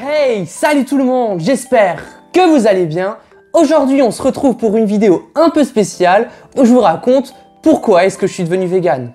Hey, salut tout le monde, j'espère que vous allez bien. Aujourd'hui, on se retrouve pour une vidéo un peu spéciale où je vous raconte pourquoi est-ce que je suis devenu vegan.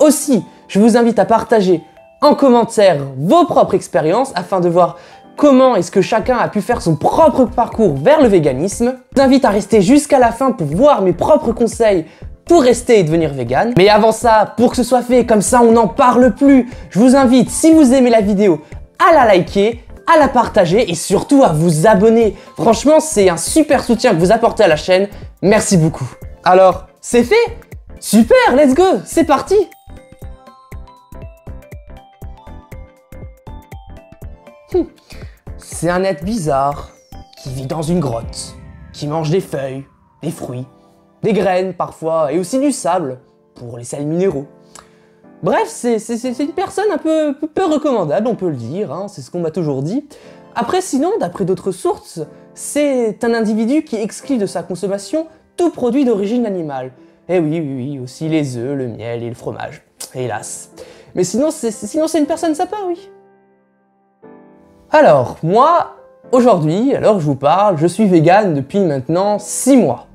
Aussi, je vous invite à partager en commentaire vos propres expériences afin de voir comment est-ce que chacun a pu faire son propre parcours vers le véganisme. Je vous invite à rester jusqu'à la fin pour voir mes propres conseils pour rester et devenir vegan. Mais avant ça, pour que ce soit fait, comme ça on n'en parle plus, je vous invite, si vous aimez la vidéo, à la liker, à la partager et surtout à vous abonner. Franchement, c'est un super soutien que vous apportez à la chaîne. Merci beaucoup. Alors, c'est fait? Super, let's go, c'est parti! C'est un être bizarre qui vit dans une grotte, qui mange des feuilles, des fruits, des graines parfois et aussi du sable pour les sels minéraux. Bref, c'est une personne un peu recommandable, on peut le dire, hein, c'est ce qu'on m'a toujours dit. Après, sinon, d'après d'autres sources, c'est un individu qui exclut de sa consommation tout produit d'origine animale. Et oui, aussi les œufs, le miel et le fromage, hélas. Mais sinon, c'est une personne sympa, oui. Alors, moi, aujourd'hui, alors je vous parle, je suis vegan depuis maintenant 6 mois.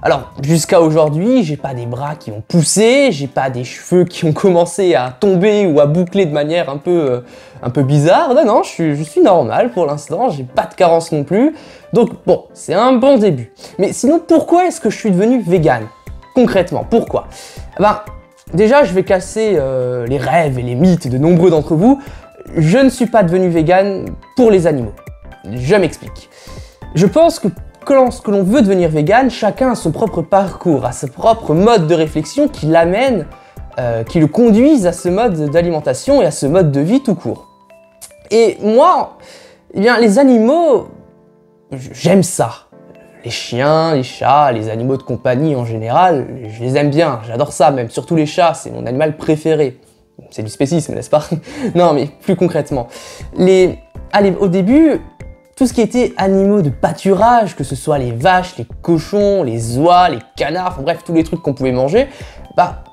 Alors, jusqu'à aujourd'hui, j'ai pas des bras qui ont poussé, j'ai pas des cheveux qui ont commencé à tomber ou à boucler de manière un peu bizarre. Non, je suis normal pour l'instant, j'ai pas de carence non plus. Donc bon, c'est un bon début. Mais sinon, pourquoi est-ce que je suis devenu vegan? Concrètement, pourquoi? Ben, déjà, je vais casser les rêves et les mythes de nombreux d'entre vous. Je ne suis pas devenu vegan pour les animaux. Je m'explique. Je pense que lorsque l'on veut devenir vegan, chacun a son propre parcours, a son propre mode de réflexion qui l'amène, qui le conduise à ce mode d'alimentation et à ce mode de vie tout court. Et moi, eh bien, les animaux, j'aime ça. Les chiens, les chats, les animaux de compagnie en général, je les aime bien, j'adore ça même, surtout les chats, c'est mon animal préféré. C'est du spécisme, n'est-ce pas? Non, mais plus concrètement. Allez, au début, tout ce qui était animaux de pâturage, que ce soit les vaches, les cochons, les oies, les canards, enfin bref, tous les trucs qu'on pouvait manger, bah,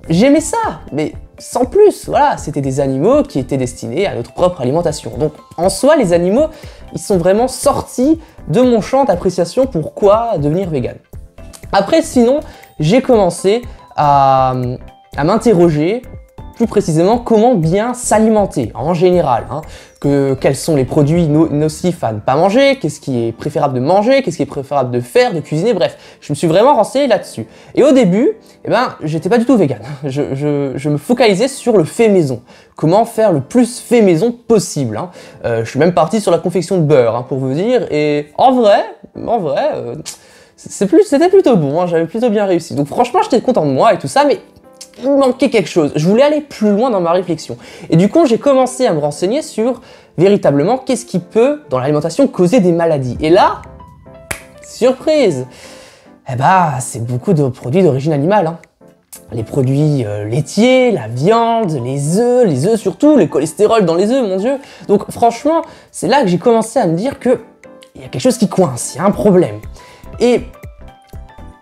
j'aimais ça, mais sans plus, voilà, c'était des animaux qui étaient destinés à notre propre alimentation. Donc, en soi, les animaux, ils sont vraiment sortis de mon champ d'appréciation pourquoi devenir vegan. Après, sinon, j'ai commencé à m'interroger plus précisément comment bien s'alimenter en général, hein, quels sont les produits nocifs à ne pas manger, qu'est-ce qui est préférable de manger, qu'est-ce qui est préférable de faire, de cuisiner, bref, je me suis vraiment renseigné là-dessus. Et au début, eh ben, j'étais pas du tout vegan, je me focalisais sur le fait maison, comment faire le plus fait maison possible, hein. Je suis même parti sur la confection de beurre, hein, pour vous dire, et en vrai, c'était plutôt bon, hein, j'avais plutôt bien réussi. Donc franchement, j'étais content de moi et tout ça, mais il me manquait quelque chose. Je voulais aller plus loin dans ma réflexion. Et du coup, j'ai commencé à me renseigner sur, véritablement, qu'est-ce qui peut, dans l'alimentation, causer des maladies. Et là, surprise, eh ben, c'est beaucoup de produits d'origine animale, hein. Les produits laitiers, la viande, les œufs surtout, le cholestérol dans les œufs, mon Dieu. Donc franchement, c'est là que j'ai commencé à me dire que il y a quelque chose qui coince, il y a un problème. Et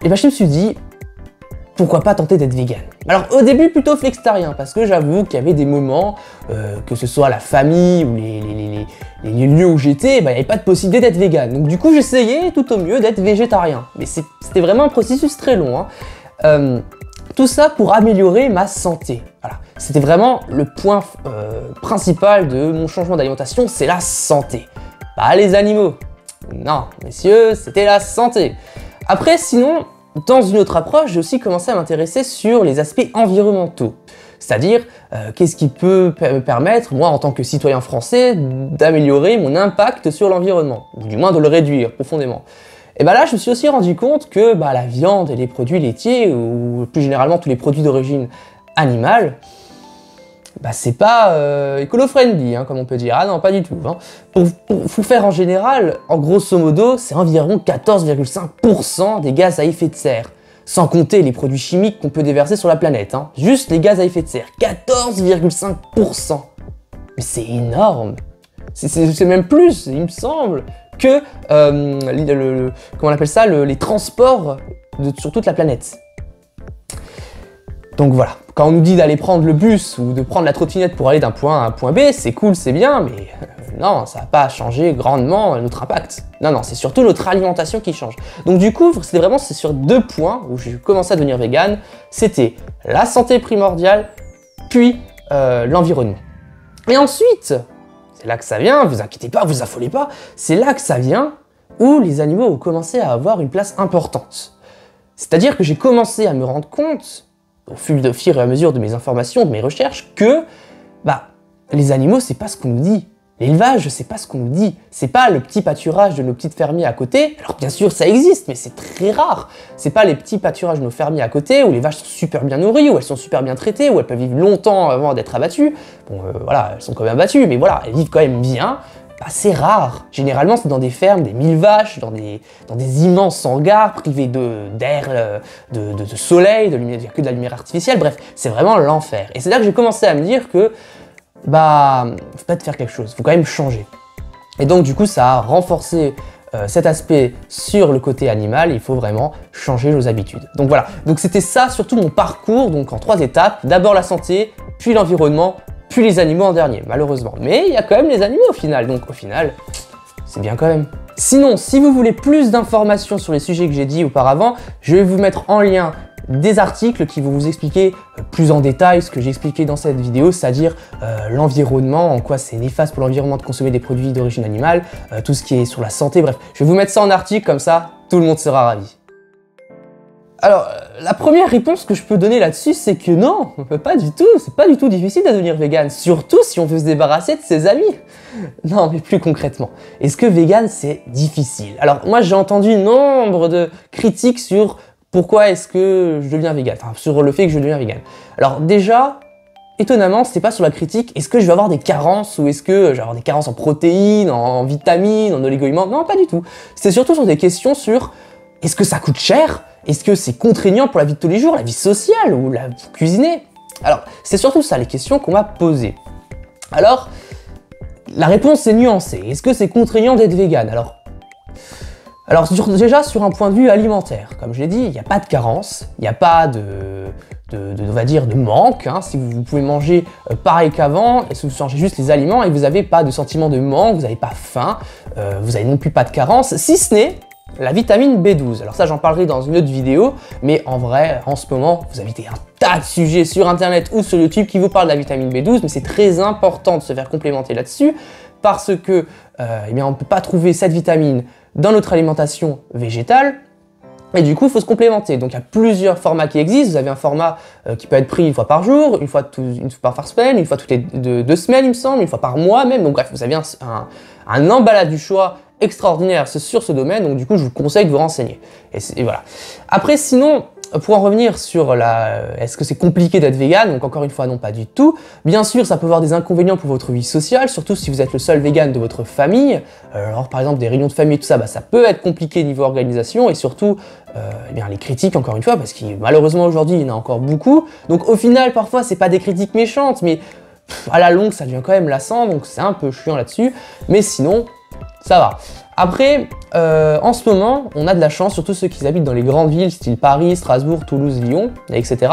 ben, je me suis dit, pourquoi pas tenter d'être vegan? Alors au début plutôt flextarien, parce que j'avoue qu'il y avait des moments, que ce soit la famille ou les lieux où j'étais, bah, il n'y avait pas de possibilité d'être vegan. Donc du coup j'essayais tout au mieux d'être végétarien. Mais c'était vraiment un processus très long, hein. Tout ça pour améliorer ma santé. Voilà. C'était vraiment le point principal de mon changement d'alimentation, c'est la santé. Pas les animaux. Non, messieurs, c'était la santé. Après, sinon, dans une autre approche, j'ai aussi commencé à m'intéresser sur les aspects environnementaux. C'est-à-dire, qu'est-ce qui peut me permettre, moi en tant que citoyen français, d'améliorer mon impact sur l'environnement, ou du moins de le réduire profondément. Et bah là, je me suis aussi rendu compte que la viande et les produits laitiers, ou plus généralement tous les produits d'origine animale, c'est pas écolo-friendly, hein, comme on peut dire. Ah non, pas du tout. Hein. Pour faire en général, en grosso modo, c'est environ 14,5% des gaz à effet de serre. Sans compter les produits chimiques qu'on peut déverser sur la planète. Hein. Juste les gaz à effet de serre. 14,5%. Mais c'est énorme. C'est même plus, il me semble, que comment on appelle ça, les transports sur toute la planète. Donc voilà, quand on nous dit d'aller prendre le bus ou de prendre la trottinette pour aller d'un point A à un point B, c'est cool, c'est bien, mais Non, ça va pas changer grandement notre impact. Non, non, c'est surtout notre alimentation qui change. Donc du coup, c'est sur 2 points où j'ai commencé à devenir vegan. C'était la santé primordiale, puis l'environnement. Et ensuite, c'est là que ça vient, vous inquiétez pas, vous affolez pas, c'est là que ça vient où les animaux ont commencé à avoir une place importante. C'est-à-dire que j'ai commencé à me rendre compte, au fur et à mesure de mes informations, de mes recherches, que les animaux, c'est pas ce qu'on nous dit. L'élevage, c'est pas ce qu'on nous dit. C'est pas le petit pâturage de nos petites fermiers à côté. Alors bien sûr, ça existe, mais c'est très rare. C'est pas les petits pâturages de nos fermiers à côté où les vaches sont super bien nourries, où elles sont super bien traitées, où elles peuvent vivre longtemps avant d'être abattues. Bon, voilà, elles sont quand même abattues, mais voilà, elles vivent quand même bien. C'est rare. Généralement, c'est dans des fermes, des 1000 vaches, dans des immenses hangars privés d'air, de soleil, il n'y a que de la lumière artificielle. Bref, c'est vraiment l'enfer. Et c'est là que j'ai commencé à me dire que faut peut-être faire quelque chose, faut quand même changer. Et donc du coup ça a renforcé cet aspect sur le côté animal, il faut vraiment changer nos habitudes. Donc voilà, donc c'était ça surtout mon parcours, donc en 3 étapes, d'abord la santé, puis l'environnement, puis les animaux en dernier, malheureusement. Mais il y a quand même les animaux au final, donc au final, c'est bien quand même. Sinon, si vous voulez plus d'informations sur les sujets que j'ai dit auparavant, je vais vous mettre en lien des articles qui vont vous expliquer plus en détail ce que j'ai expliqué dans cette vidéo, c'est-à-dire l'environnement, en quoi c'est néfaste pour l'environnement de consommer des produits d'origine animale, tout ce qui est sur la santé, bref. Je vais vous mettre ça en article, comme ça, tout le monde sera ravi. Alors, la première réponse que je peux donner là-dessus, c'est que non, pas du tout, c'est pas du tout difficile de devenir vegan, surtout si on veut se débarrasser de ses amis. Non, mais plus concrètement, est-ce que vegan c'est difficile? Alors, moi j'ai entendu nombre de critiques sur pourquoi est-ce que je deviens vegan, enfin sur le fait que je deviens vegan. Alors déjà, étonnamment, c'était pas sur la critique, est-ce que je vais avoir des carences ou est-ce que je vais avoir des carences en protéines, en vitamines, en oligo-éléments? Non, pas du tout. C'était surtout sur des questions sur est-ce que ça coûte cher? Est-ce que c'est contraignant pour la vie de tous les jours, la vie sociale ou la cuisiner? Alors, c'est surtout ça les questions qu'on m'a posées. Alors, la réponse est nuancée. Est-ce que c'est contraignant d'être vegan? Alors déjà sur un point de vue alimentaire, comme je l'ai dit, il n'y a pas de carence, il n'y a pas on va dire, de manque. Hein. Si vous pouvez manger pareil qu'avant, et si vous changez juste les aliments et vous n'avez pas de sentiment de manque, vous n'avez pas faim, vous n'avez non plus pas de carence, si ce n'est la vitamine B12. Alors ça, j'en parlerai dans une autre vidéo, mais en vrai, en ce moment, vous avez un tas de sujets sur Internet ou sur YouTube qui vous parlent de la vitamine B12, mais c'est très important de se faire complémenter là-dessus, parce que on ne peut pas trouver cette vitamine dans notre alimentation végétale, et du coup, il faut se complémenter. Donc, il y a plusieurs formats qui existent. Vous avez un format qui peut être pris 1 fois par jour, une fois par semaine, une fois toutes les 2 semaines, il me semble, 1 fois par mois même. Donc, bref, vous avez un emballage du choix extraordinaire sur ce domaine. Donc, du coup, je vous conseille de vous renseigner. Et voilà. Après, sinon, pour en revenir sur est-ce que c'est compliqué d'être vegan? Donc encore une fois, non, pas du tout. Bien sûr, ça peut avoir des inconvénients pour votre vie sociale, surtout si vous êtes le seul vegan de votre famille. Alors par exemple, des réunions de famille, tout ça, ça peut être compliqué niveau organisation et surtout, les critiques, encore une fois, parce que malheureusement aujourd'hui, il y en a encore beaucoup. Donc au final, parfois, c'est pas des critiques méchantes, mais à la longue, ça devient quand même lassant, donc c'est un peu chiant là-dessus. Mais sinon, ça va. Après, en ce moment, on a de la chance, surtout ceux qui habitent dans les grandes villes, style Paris, Strasbourg, Toulouse, Lyon, etc.,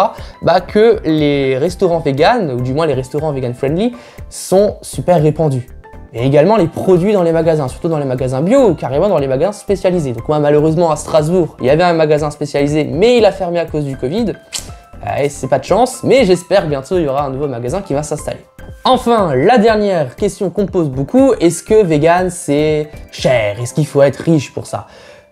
que les restaurants vegan, ou du moins les restaurants vegan friendly, sont super répandus. Et également les produits dans les magasins, surtout dans les magasins bio ou carrément dans les magasins spécialisés. Donc moi, malheureusement, à Strasbourg, il y avait un magasin spécialisé, mais il a fermé à cause du Covid. C'est pas de chance, mais j'espère que bientôt il y aura un nouveau magasin qui va s'installer. Enfin, la dernière question qu'on pose beaucoup, est-ce que vegan c'est cher? Est-ce qu'il faut être riche pour ça?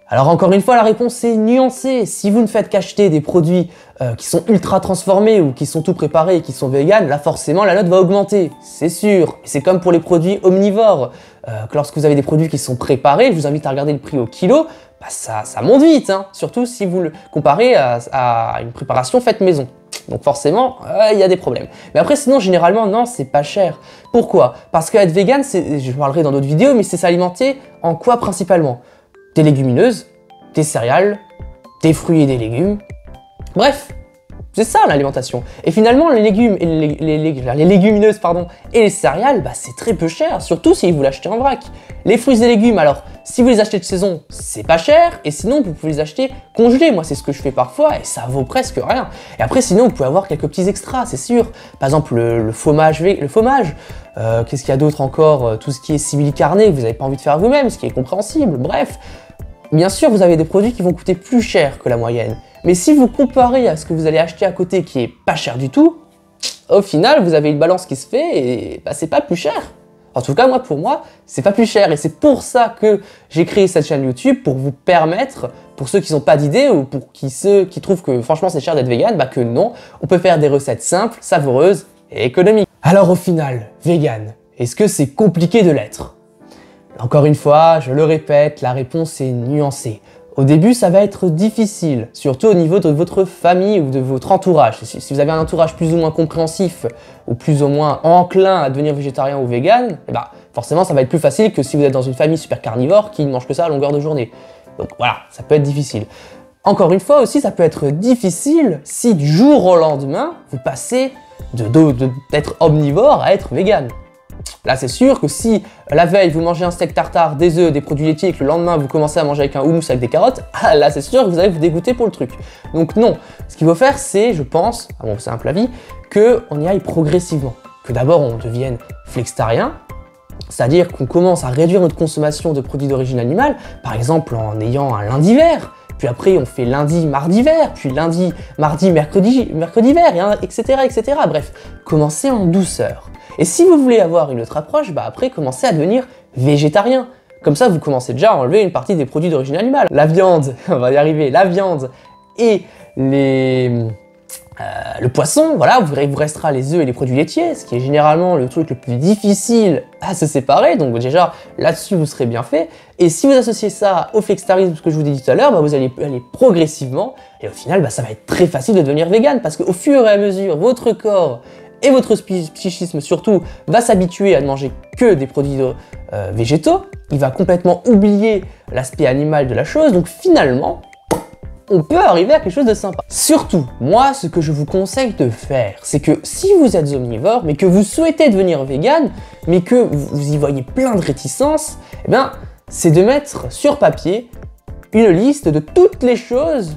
Alors encore une fois, la réponse est nuancée. Si vous ne faites qu'acheter des produits qui sont ultra transformés ou qui sont tout préparés et qui sont vegan, là forcément la note va augmenter, c'est sûr. C'est comme pour les produits omnivores. Que lorsque vous avez des produits qui sont préparés, je vous invite à regarder le prix au kilo, ça monte vite, hein. Surtout si vous le comparez à une préparation faite maison. Donc forcément, il y a des problèmes. Mais après, sinon, généralement, non, c'est pas cher. Pourquoi? Parce qu'être vegan, je parlerai dans d'autres vidéos, mais c'est s'alimenter en quoi principalement? Des légumineuses, des céréales, des fruits et des légumes. Bref, C'est ça l'alimentation. Et finalement, les légumes et les légumineuses pardon, et les céréales, bah, c'est très peu cher, surtout si vous l'achetez en vrac. Les fruits et légumes, alors, si vous les achetez de saison, c'est pas cher, et sinon, vous pouvez les acheter congelés. Moi, c'est ce que je fais parfois, et ça vaut presque rien. Et après, sinon, vous pouvez avoir quelques petits extras, c'est sûr. Par exemple, le fromage, qu'est-ce qu'il y a d'autre encore? Tout ce qui est simili-carné, que vous n'avez pas envie de faire vous-même, ce qui est compréhensible, bref. Bien sûr, vous avez des produits qui vont coûter plus cher que la moyenne. Mais si vous comparez à ce que vous allez acheter à côté qui est pas cher du tout, au final, vous avez une balance qui se fait et bah, c'est pas plus cher. En tout cas, pour moi, c'est pas plus cher. Et c'est pour ça que j'ai créé cette chaîne YouTube, pour vous permettre, pour ceux qui n'ont pas d'idée ou pour ceux qui trouvent que franchement c'est cher d'être vegan, bah que non, on peut faire des recettes simples, savoureuses et économiques. Alors au final, vegan, est-ce que c'est compliqué de l'être? Encore une fois, je le répète, la réponse est nuancée. Au début, ça va être difficile, surtout au niveau de votre famille ou de votre entourage. Si vous avez un entourage plus ou moins compréhensif ou plus ou moins enclin à devenir végétarien ou vegan, eh ben, forcément, ça va être plus facile que si vous êtes dans une famille super carnivore qui ne mange que ça à longueur de journée. Donc voilà, ça peut être difficile. Encore une fois aussi, ça peut être difficile si du jour au lendemain, vous passez d'être omnivore à être vegan. Là, c'est sûr que si la veille vous mangez un steak tartare, des œufs, des produits laitiers et que le lendemain vous commencez à manger avec un houmous avec des carottes, là c'est sûr que vous allez vous dégoûter pour le truc. Donc non, ce qu'il faut faire c'est, je pense, à mon simple avis, qu'on y aille progressivement. Que d'abord on devienne flextarien, c'est-à-dire qu'on commence à réduire notre consommation de produits d'origine animale, par exemple en ayant un lundi vert, puis après on fait lundi, mardi vert, puis lundi, mardi, mercredi vert, etc., etc. Bref, commencez en douceur. Et si vous voulez avoir une autre approche, bah après commencez à devenir végétarien. Comme ça, vous commencez déjà à enlever une partie des produits d'origine animale. La viande, on va y arriver, la viande et le poisson, voilà, il vous restera les œufs et les produits laitiers, ce qui est généralement le truc le plus difficile à se séparer, donc déjà là-dessus vous serez bien fait. Et si vous associez ça au flextarisme, ce que je vous ai dit tout à l'heure, bah, vous allez aller progressivement, et au final bah, ça va être très facile de devenir vegan, parce qu'au fur et à mesure, votre corps et votre psychisme surtout va s'habituer à ne manger que des produits végétaux, il va complètement oublier l'aspect animal de la chose, donc finalement, on peut arriver à quelque chose de sympa. Surtout, moi, ce que je vous conseille de faire, c'est que si vous êtes omnivore, mais que vous souhaitez devenir vegan, mais que vous y voyez plein de réticences, eh bien, c'est de mettre sur papier une liste de toutes les choses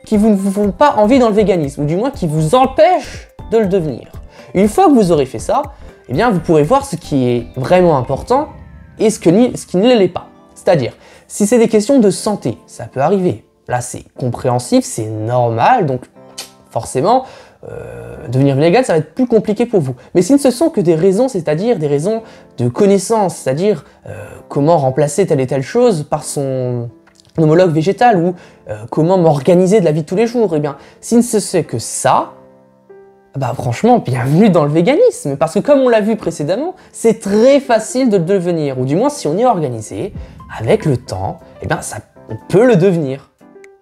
qui vous ne vous font pas envie dans le véganisme, ou du moins qui vous empêchent de le devenir. Une fois que vous aurez fait ça, eh bien, vous pourrez voir ce qui est vraiment important et ce qui ne l'est pas. C'est-à-dire, si c'est des questions de santé, ça peut arriver. Là, c'est compréhensif, c'est normal, donc forcément, devenir vegan, ça va être plus compliqué pour vous. Mais si ce sont que des raisons, c'est-à-dire des raisons de connaissance, c'est-à-dire comment remplacer telle et telle chose par son homologue végétal ou comment m'organiser de la vie de tous les jours, eh bien, si ce n'est que ça, bah franchement, bienvenue dans le véganisme, parce que comme on l'a vu précédemment, c'est très facile de le devenir, ou du moins si on est organisé, avec le temps, eh bien on peut le devenir.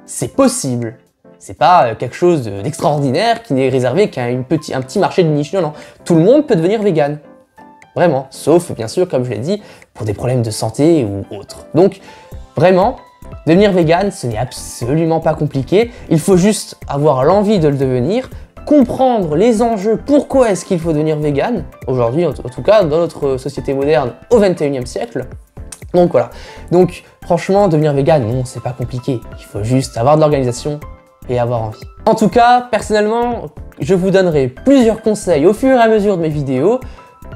C'est possible. C'est pas quelque chose d'extraordinaire qui n'est réservé qu'à un petit marché de niche, non, non. Tout le monde peut devenir vegan. Vraiment, sauf bien sûr, comme je l'ai dit, pour des problèmes de santé ou autres. Donc, vraiment, devenir vegan, ce n'est absolument pas compliqué, il faut juste avoir l'envie de le devenir, comprendre les enjeux, pourquoi est-ce qu'il faut devenir vegan, aujourd'hui en tout cas dans notre société moderne au XXIe siècle. Donc voilà, donc franchement devenir vegan, non c'est pas compliqué, il faut juste avoir de l'organisation et avoir envie. En tout cas, personnellement, je vous donnerai plusieurs conseils au fur et à mesure de mes vidéos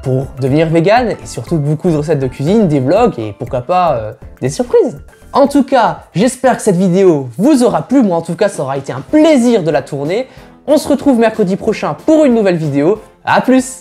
pour devenir vegan et surtout beaucoup de recettes de cuisine, des vlogs et pourquoi pas des surprises. En tout cas, j'espère que cette vidéo vous aura plu, moi en tout cas ça aura été un plaisir de la tourner. On se retrouve mercredi prochain pour une nouvelle vidéo. À plus!